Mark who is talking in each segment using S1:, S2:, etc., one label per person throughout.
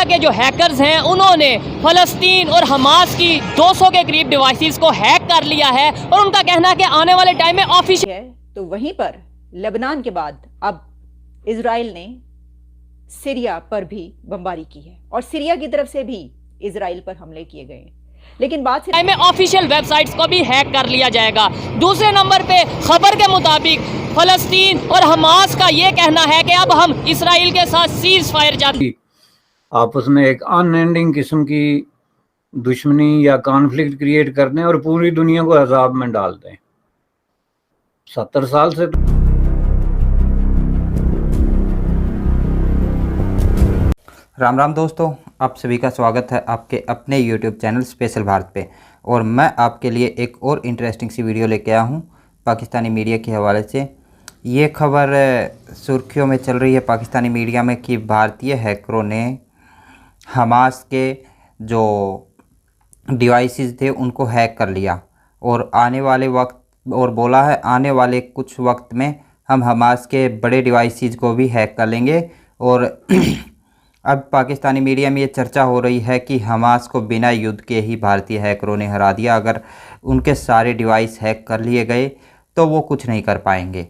S1: India کے جو hackers ہیں انہوں نے فلسطین اور حماس کی 200 کے قریب ڈیوائسز کو ہیک کر لیا ہے، اور ان کا کہنا ہے کہ آنے والے ٹائم میں آفیشیل
S2: ہے۔ تو وہیں پر لبنان کے بعد اب اسرائیل نے سیریا پر بھی بمباری کی ہے، اور سیریا کی طرف سے بھی اسرائیل پر حملے کیے گئے ہیں، لیکن بات
S1: ٹائم میں آفیشیل ویب سائٹس کو بھی ہیک کر لیا جائے گا۔ دوسرے نمبر پہ خبر کے مطابق فلسطین اور حماس کا یہ کہنا ہے کہ اب ہم اسرائیل کے ساتھ سیز فائر جاری
S3: آپس میں ایک ان اینڈنگ قسم کی دشمنی یا کانفلکٹ کریٹ کر دیں اور پوری دنیا کو عذاب میں ڈال دیں۔ 70 سال سے
S4: رام رام دوستو، آپ سبھی کا سواگت ہے آپ کے اپنے یوٹیوب چینل اسپیشل بھارت پہ، اور میں آپ کے لیے ایک اور انٹرسٹنگ سی ویڈیو لے کے آیا ہوں پاکستانی میڈیا کے حوالے سے۔ یہ خبر سرخیوں میں چل رہی ہے پاکستانی میڈیا میں کہ بھارتی ہیکروں نے حماس کے جو ڈیوائسز تھے ان کو ہیک کر لیا، اور آنے والے وقت اور بولا ہے آنے والے کچھ وقت میں ہم حماس کے بڑے ڈیوائسز کو بھی ہیک کر لیں گے۔ اور اب پاکستانی میڈیا میں یہ چرچا ہو رہی ہے کہ حماس کو بنا یدھ کے ہی بھارتی ہیکروں نے ہرا دیا۔ اگر ان کے سارے ڈیوائس ہیک کر لیے گئے تو وہ کچھ نہیں کر پائیں گے۔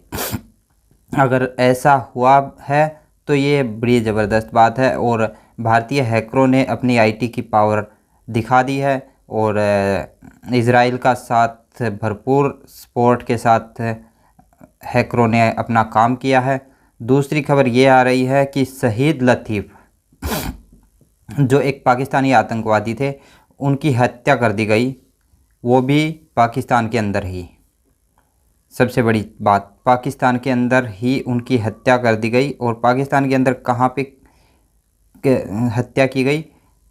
S4: اگر ایسا ہوا ہے تو یہ بڑی زبردست بات ہے، اور بھارتی ہیکروں نے اپنی آئی ٹی کی پاور دکھا دی ہے، اور اسرائیل کا ساتھ بھرپور سپورٹ کے ساتھ ہیکروں نے اپنا کام کیا ہے۔ دوسری خبر یہ آ رہی ہے کہ شہید لطیف جو ایک پاکستانی آتنکوادی تھے ان کی ہتیا کر دی گئی، وہ بھی پاکستان کے اندر ہی۔ سب سے بڑی بات، پاکستان کے اندر ہی ان کی ہتیا کر دی گئی، اور پاکستان کے اندر کہاں پہ ہتیا کی گئی؟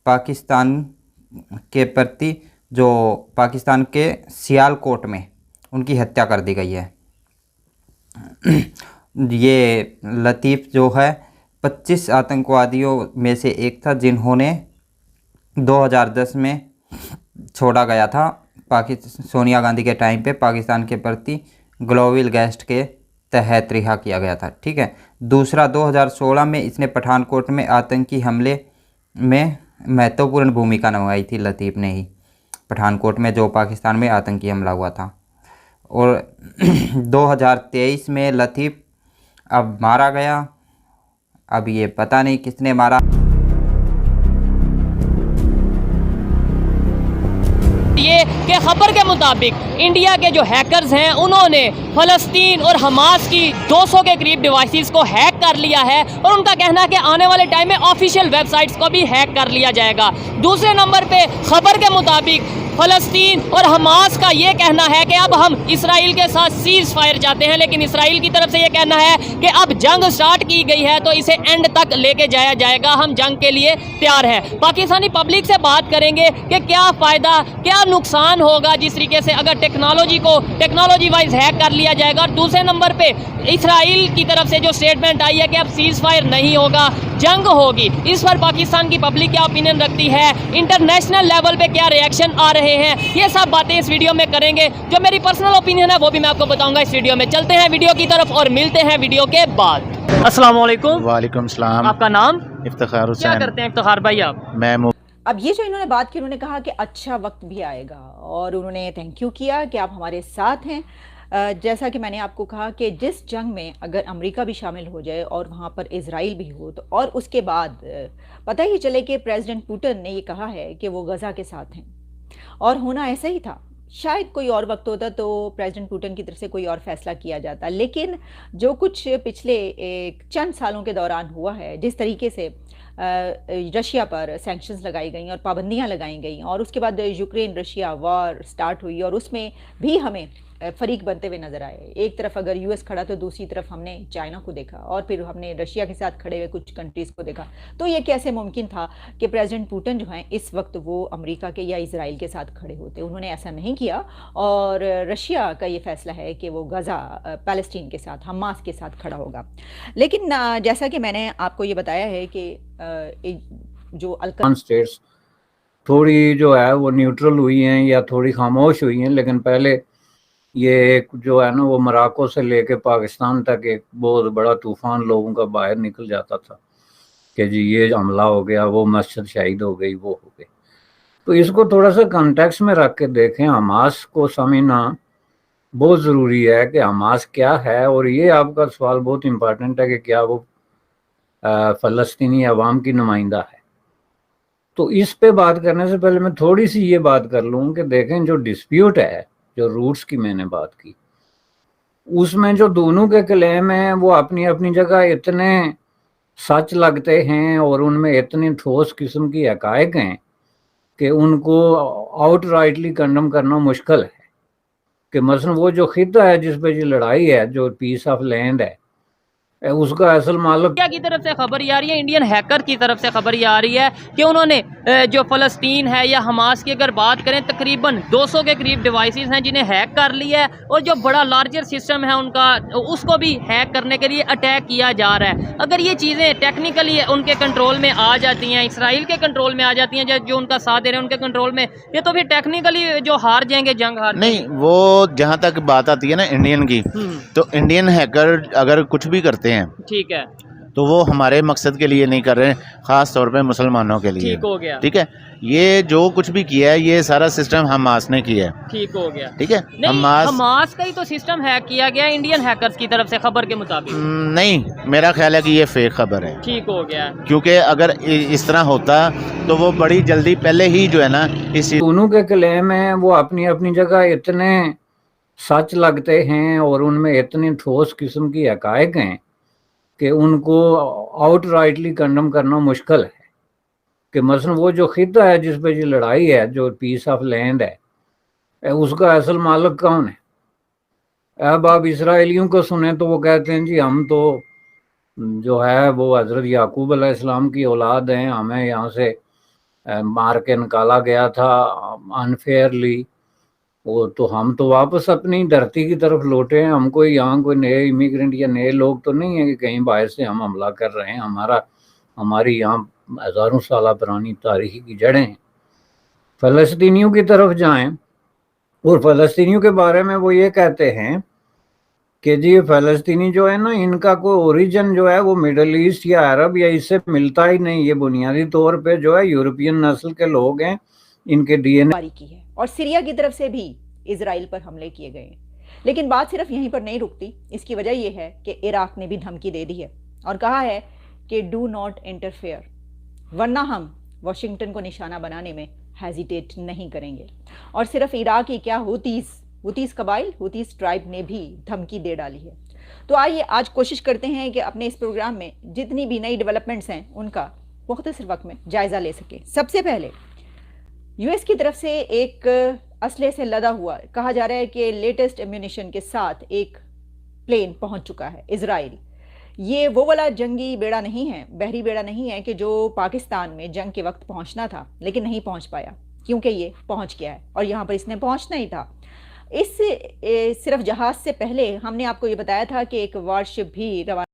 S4: پاکستان کے پرتی جو پاکستان کے سیالکوٹ میں ان کی ہتیا کر دی گئی ہے۔ یہ لطیف جو ہے 25 آتنکوادیوں میں سے ایک تھا جنہوں نے 2010 میں چھوڑا گیا تھا سونیا گاندھی کے ٹائم پہ پاکستان کے پرتی گلوبل گیسٹ کے تحت رہا کیا گیا تھا، ٹھیک ہے۔ دوسرا 2016 میں اس نے پٹھان کوٹ میں آتنکی حملے میں مہتوپورن بھومکا نبھائی تھی، لطیف نے ہی، پٹھان کوٹ میں جو پاکستان میں آتنکی حملہ ہوا تھا۔ اور 2023 میں لطیف اب مارا گیا، اب یہ پتہ نہیں کس نے مارا۔
S1: یہ کہ خبر کے مطابق انڈیا کے جو ہیکرز ہیں انہوں نے فلسطین اور حماس کی 200 کے قریب ڈیوائسز کو ہیک کر لیا ہے، اور ان کا کہنا ہے کہ آنے والے ٹائم میں آفیشیل ویب سائٹس کو بھی ہیک کر لیا جائے گا۔ دوسرے نمبر پہ خبر کے مطابق فلسطین اور حماس کا یہ کہنا ہے کہ اب ہم اسرائیل کے ساتھ سیز فائر چاہتے ہیں، لیکن اسرائیل کی طرف سے یہ کہنا ہے کہ اب جنگ سٹارٹ کی گئی ہے تو اسے اینڈ تک لے کے جایا جائے گا، ہم جنگ کے لیے تیار ہیں۔ پاکستانی پبلک سے بات کریں گے کہ کیا فائدہ کیا نقصان ہوگا جس طریقے سے اگر ٹیکنالوجی وائز ہیک کر لیا جائے گا۔ اور دوسرے نمبر پہ اسرائیل کی طرف سے جو سٹیٹمنٹ آئی ہے کہ اب سیز فائر نہیں ہوگا، جنگ ہوگی، اس پر پاکستان کی پبلک کیا اوپینین رکھتی ہے، انٹرنیشنل لیول پہ کیا ری ایکشن آ رہے ہیں، یہ سب باتیں اس ویڈیو میں کریں گے۔ جو میری پرسنل اوپینین ہے وہ بھی میں آپ کو بتاؤں گا اس ویڈیو میں۔ چلتے ہیں ویڈیو کی طرف اور ملتے ہیں ویڈیو کے بعد۔ السلام علیکم۔
S5: وعلیکم السلام۔
S1: آپ کا نام؟
S5: افتخار حسین۔
S1: کیا کرتے ہیں افتخار بھائی آپ؟
S5: میں
S2: اب یہ جو انہوں نے بات کی، انہوں نے کہا کہ اچھا وقت بھی آئے گا، اور انہوں نے تھینک یو کیا کہ آپ ہمارے ساتھ ہیں۔ جیسا کہ میں نے آپ کو کہا کہ جس جنگ میں اگر امریکہ بھی شامل ہو جائے اور وہاں پر اسرائیل بھی ہو تو، اور اس کے بعد پتہ ہی چلے کہ پریزیڈنٹ پوٹن نے یہ کہا ہے کہ وہ غزہ کے ساتھ ہیں، اور ہونا ایسا ہی تھا۔ شاید کوئی اور وقت ہوتا تو پریزیڈنٹ پوٹن کی طرف سے کوئی اور فیصلہ کیا جاتا، لیکن جو کچھ پچھلے چند سالوں کے دوران ہوا ہے، جس طریقے سے رشیا پر سینکشنز لگائی گئیں اور پابندیاں لگائی گئیں، اور اس کے بعد یوکرین رشیا وار سٹارٹ ہوئی، اور اس میں بھی ہمیں فریق بنتے ہوئے نظر آئے۔ ایک طرف اگر یو ایس کھڑا تو دوسری طرف ہم نے چائنا کو دیکھا، اور پھر ہم نے رشیا کے ساتھ کھڑے ہوئے کچھ کنٹریز کو دیکھا۔ تو یہ کیسے ممکن تھا کہ پریزیڈنٹ پوٹن جو ہیں اس وقت وہ امریکہ کے یا اسرائیل کے ساتھ کھڑے ہوتے؟ انہوں نے ایسا نہیں کیا، اور رشیا کا یہ فیصلہ ہے کہ وہ غزہ پیلسٹین کے ساتھ، حماس کے ساتھ کھڑا ہوگا۔ لیکن جیسا کہ میں نے آپ کو یہ بتایا ہے کہ جو
S3: اسٹیٹس تھوڑی جو ہے وہ نیوٹرل ہوئی ہیں یا تھوڑی خاموش ہوئی ہیں، لیکن پہلے یہ ایک جو ہے نا وہ مراکو سے لے کے پاکستان تک ایک بہت بڑا طوفان لوگوں کا باہر نکل جاتا تھا۔ کہ جی یہ حملہ ہو گیا, وہ مسجد شہید ہو گئی, وہ ہو گئی. تو اس کو تھوڑا سا کنٹیکس میں رکھ کے دیکھیں. حماس کو سمجھنا بہت ضروری ہے کہ حماس کیا ہے, اور یہ آپ کا سوال بہت امپورٹنٹ ہے کہ کیا وہ فلسطینی عوام کی نمائندہ ہے. تو اس پہ بات کرنے سے پہلے میں تھوڑی سی یہ بات کر لوں کہ دیکھیں جو ڈسپیوٹ ہے, جو روٹس کی میں نے بات کی, اس میں جو دونوں کے کلیم ہیں وہ اپنی اپنی جگہ اتنے سچ لگتے ہیں اور ان میں اتنی ٹھوس قسم کی حقائق ہیں کہ ان کو آؤٹ رائٹلی کنڈم کرنا مشکل ہے. کہ مثلا وہ جو خطہ ہے جس پہ یہ لڑائی ہے, جو پیس آف لینڈ ہے, اس کا اصل مالک
S1: انڈیا کی طرف سے خبر یہ آ رہی ہے, انڈین ہیکر کی طرف سے خبر یہ آ رہی ہے کہ انہوں نے جو فلسطین ہے یا حماس کی اگر بات کریں تقریباً 200 کے قریب ڈیوائسز ہیں جنہیں ہیک کر لیا ہے, اور جو بڑا لارجر سسٹم ہے ان کا, اس کو بھی ہیک کرنے کے لیے اٹیک کیا جا رہا ہے. اگر یہ چیزیں ٹیکنیکلی ان کے کنٹرول میں آ جاتی ہیں, اسرائیل کے کنٹرول میں آ جاتی ہیں, جو ان کا ساتھ دے رہے ہیں ان کے کنٹرول میں, یہ تو پھر ٹیکنیکلی جو ہار جائیں گے, جنگ ہار جائیں گے.
S5: نہیں, وہ جہاں تک بات آتی ہے نا انڈین کی, تو انڈین ہیکر اگر کچھ بھی کرتے ہیں
S1: ٹھیک ہے,
S5: تو وہ ہمارے مقصد کے لیے نہیں کر رہے, خاص طور پہ مسلمانوں کے لیے.
S1: ٹھیک ہو گیا,
S5: ٹھیک ہے, یہ جو کچھ بھی کیا ہے یہ سارا سسٹم حماس نے کیا ہے.
S1: ٹھیک ہو گیا.
S5: ٹھیک ہے,
S1: نہیں, حماس کا ہی تو سسٹم ہیک کیا گیا انڈین ہیکرز کی طرف سے خبر کے مطابق.
S5: نہیں, میرا خیال ہے کہ یہ فیک خبر ہے.
S1: ٹھیک ہو گیا,
S5: کیونکہ اگر اس طرح ہوتا تو وہ بڑی جلدی پہلے ہی جو ہے نا اس
S3: دونوں کے کلیم ہیں وہ اپنی اپنی جگہ اتنے سچ لگتے ہیں اور ان میں اتنی ٹھوس قسم کی حقائق ہیں کہ ان کو آؤٹ رائٹلی کنڈم کرنا مشکل ہے. کہ مثلا وہ جو خطہ ہے جس پہ یہ لڑائی ہے, جو پیس آف لینڈ ہے, اس کا اصل مالک کون ہے؟ اب آپ اسرائیلیوں کو سنیں تو وہ کہتے ہیں جی ہم تو جو ہے وہ حضرت یعقوب علیہ السلام کی اولاد ہیں, ہمیں یہاں سے مار کے نکالا گیا تھا انفیئرلی, وہ تو ہم تو واپس اپنی دھرتی کی طرف لوٹے ہیں, ہم کوئی یہاں کوئی نئے امیگرینٹ یا نئے لوگ تو نہیں ہیں کہ کہیں باہر سے ہم حملہ کر رہے ہیں. ہماری یہاں ہزاروں سالہ پرانی تاریخی کی جڑیں ہیں. فلسطینیوں کی طرف جائیں اور فلسطینیوں کے بارے میں وہ یہ کہتے ہیں کہ جی فلسطینی جو ہے نا, ان کا کوئی اوریجن جو ہے وہ مڈل ایسٹ یا عرب یا اس سے ملتا ہی نہیں, یہ بنیادی طور پہ جو ہے یورپین نسل کے لوگ ہیں, ان کے ڈی این
S2: اے کی ہے. اور سیریا کی طرف سے بھی اسرائیل پر حملے کیے گئے ہیں. لیکن بات صرف یہیں پر نہیں رکتی, اس کی وجہ یہ ہے کہ عراق نے بھی دھمکی دے دی ہے اور کہا ہے کہ ڈو ناٹ انٹرفیئر, ورنہ ہم واشنگٹن کو نشانہ بنانے میں ہیزیٹیٹ نہیں کریں گے. اور صرف عراق ہی کیا, ہوتیز قبائل, ہوتیز ٹرائب نے بھی دھمکی دے ڈالی ہے. تو آئیے آج کوشش کرتے ہیں کہ اپنے اس پروگرام میں جتنی بھی نئی ڈیولپمنٹس ہیں ان کا مختصر وقت میں جائزہ لے سکیں. سب سے پہلے یو ایس کی طرف سے ایک اسلحے سے لدا ہوا, کہا جا رہا ہے کہ لیٹسٹ ایمونیشن کے ساتھ ایک پلین پہنچ چکا ہے اسرائیل. یہ وہ والا جنگی بیڑا نہیں ہے, بحری بیڑا نہیں ہے کہ جو پاکستان میں جنگ کے وقت پہنچنا تھا لیکن نہیں پہنچ پایا, کیونکہ یہ پہنچ گیا ہے اور یہاں پر اس نے پہنچنا ہی تھا. اس صرف جہاز سے پہلے ہم نے آپ کو یہ بتایا تھا کہ ایک وارشپ بھی روانہ